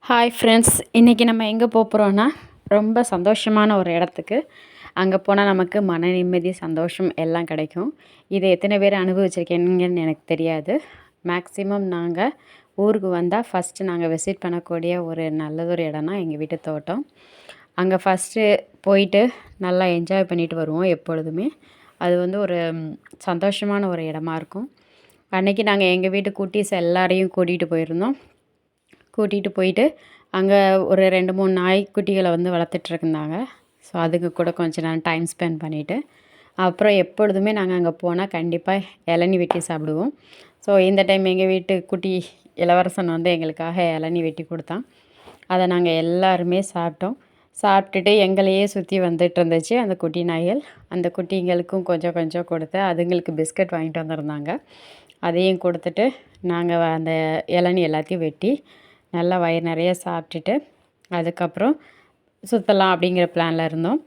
Hi friends, இன்றைக்கி நம்ம எங்கே போகிறோன்னா ரொம்ப சந்தோஷமான ஒரு இடத்துக்கு. அங்கே போனால் நமக்கு மன நிம்மதி, சந்தோஷம் எல்லாம் கிடைக்கும். இதை எத்தனை பேர் அனுபவிச்சிருக்கீங்கன்னு எனக்கு தெரியாது. மேக்ஸிமம் நாங்கள் ஊருக்கு வந்தால் ஃபஸ்ட்டு நாங்கள் விசிட் பண்ணக்கூடிய ஒரு நல்லதொரு இடம்னா எங்கள் வீட்டு தோட்டம். அங்கே ஃபஸ்ட்டு போயிட்டு நல்லா என்ஜாய் பண்ணிட்டு வருவோம் எப்பொழுதுமே. அது வந்து ஒரு சந்தோஷமான ஒரு இடமா இருக்கும். அன்றைக்கி நாங்கள் எங்கள் வீட்டு குட்டீஸ் எல்லாரையும் கூட்டிகிட்டு போயிருந்தோம். கூட்டிகிட்டு போயிட்டு அங்கே ஒரு 2-3 நாய்க்குட்டிகளை வந்து வளர்த்துட்ருந்தாங்க. ஸோ அதுக்கு கூட கொஞ்சம் நேரம் டைம் ஸ்பெண்ட் பண்ணிவிட்டு, அப்புறம் எப்பொழுதுமே நாங்கள் அங்கே போனால் கண்டிப்பாக இளநீ வெட்டி சாப்பிடுவோம். ஸோ இந்த டைம் எங்கள் வீட்டு குட்டி இளவரசன் வந்து எங்களுக்காக இளநீ வெட்டி கொடுத்தான். அதை நாங்கள் எல்லாருமே சாப்பிட்டோம். சாப்பிட்டுட்டு எங்களையே சுற்றி வந்துட்டு இருந்துச்சு அந்த குட்டி நாய்கள். அந்த குட்டிங்களுக்கும் கொஞ்சம் கொஞ்சம் கொடுத்து அதுங்களுக்கு பிஸ்கட் வாங்கிட்டு வந்திருந்தாங்க. அதையும் கொடுத்துட்டு நாங்கள் அந்த இளநீ எல்லாத்தையும் வெட்டி நல்லா வயிறு நிறைய சாப்பிட்டுட்டு அதுக்கப்புறம் சுற்றலாம் அப்படிங்கிற பிளானில் இருந்தோம்.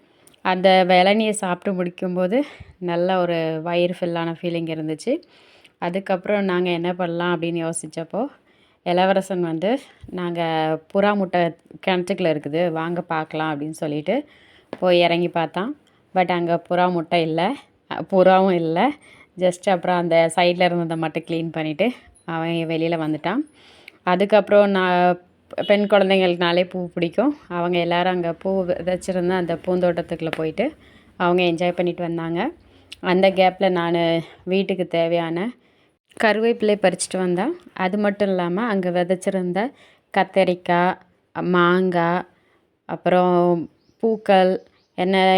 அந்த இளநியை சாப்பிட்டு முடிக்கும்போது நல்ல ஒரு வயிறு ஃபில்லான ஃபீலிங் இருந்துச்சு. அதுக்கப்புறம் நாங்கள் என்ன பண்ணலாம் அப்படின்னு யோசித்தப்போ, இளவரசன் வந்து நாங்கள் புறா முட்டை கிணற்றுக்குள்ள இருக்குது, வாங்க பார்க்கலாம் அப்படின்னு சொல்லிட்டு போய் இறங்கி பார்த்தான். பட் அங்கே புறா முட்டை இல்லை, புறாவும் இல்லை. ஜஸ்ட் அப்புறம் அந்த சைடில் இருந்ததை மட்டும் க்ளீன் பண்ணிவிட்டு அவன் வெளியில் வந்துட்டான். அதுக்கப்புறம் நான் பெண் குழந்தைங்களுக்குனாலே பூ பிடிக்கும். அவங்க எல்லோரும் அங்கே பூ விதைச்சிருந்த அந்த பூந்தோட்டத்துக்குள்ளே போயிட்டு அவங்க என்ஜாய் பண்ணிட்டு வந்தாங்க. அந்த கேப்பில் நான் வீட்டுக்கு தேவையான கருவேப்பிலை பறிச்சிட்டு வந்தேன். அது மட்டும் இல்லாமல் அங்கே விதைச்சிருந்த கத்தரிக்காய், மாங்காய், அப்புறம் பூக்கள்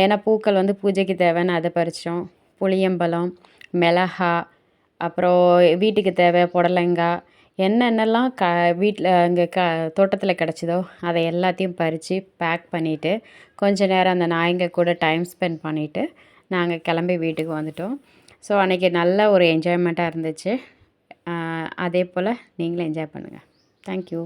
ஏன்னா பூக்கள் வந்து பூஜைக்கு தேவைன்னு அதை பறித்தோம். புளியம்பழம், மிளகா, அப்புறம் வீட்டுக்கு தேவை புடலங்காய், என்னென்னலாம் வீட்டில் அங்கே தோட்டத்தில் கிடச்சிதோ அதை எல்லாத்தையும் பறித்து பேக் பண்ணிவிட்டு கொஞ்ச நேரம் அந்த நாய்ங்க கூட டைம் ஸ்பெண்ட் பண்ணிவிட்டு நாங்கள் கிளம்பி வீட்டுக்கு வந்துட்டோம். ஸோ அன்றைக்கி நல்ல ஒரு என்ஜாய்மெண்ட்டாக இருந்துச்சு. அதே போல் நீங்களும் என்ஜாய் பண்ணுங்கள். தேங்க்யூ.